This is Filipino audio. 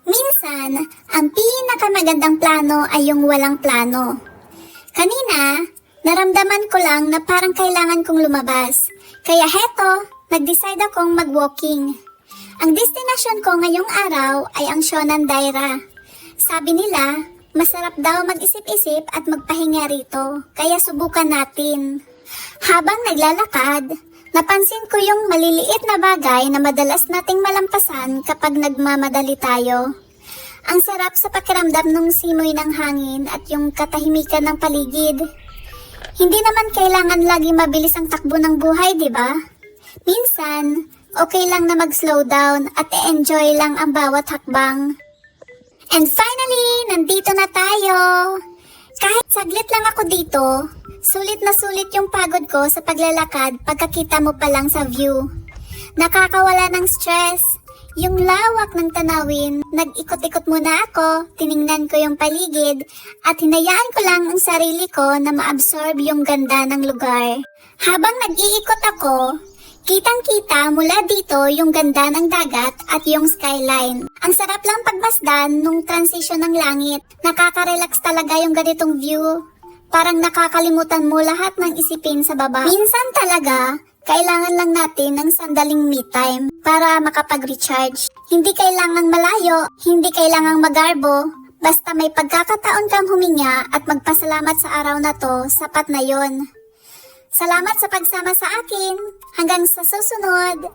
Minsan, ang pinakamagandang plano ay yung walang plano. Kanina, naramdaman ko lang na parang kailangan kong lumabas. Kaya heto, nag-decide akong mag-walking. Ang destinasyon ko ngayong araw ay ang Shonan Daira. Sabi nila, masarap daw mag-isip-isip at magpahinga rito, kaya subukan natin. Habang naglalakad, napansin ko yung maliliit na bagay na madalas nating malampasan kapag nagmamadali tayo. Ang sarap sa pakiramdam ng simoy ng hangin at yung katahimikan ng paligid. Hindi naman kailangan lagi mabilis ang takbo ng buhay, di ba? Minsan, okay lang na mag-slow down at i-enjoy lang ang bawat hakbang. And finally, nandito na tayo! Kahit saglit lang ako dito, sulit na sulit yung pagod ko sa paglalakad pagkakita mo pa lang sa view. Nakakawala ng stress. Yung lawak ng tanawin, nag-ikot-ikot muna ako, tiningnan ko yung paligid, at hinayaan ko lang ang sarili ko na ma-absorb yung ganda ng lugar. Habang nag-iikot ako, kitang-kita mula dito yung ganda ng dagat at yung skyline. Ang sarap lang pagbasdan nung transition ng langit. Nakaka-relax talaga yung ganitong view. Parang nakakalimutan mo lahat ng isipin sa baba. Minsan talaga, kailangan lang natin ng sandaling me time para makapag-recharge. Hindi kailangang malayo, hindi kailangang magarbo. Basta may pagkakataon kang huminga at magpasalamat sa araw na to, sapat na yon. Salamat sa pagsama sa akin. Hanggang sa susunod.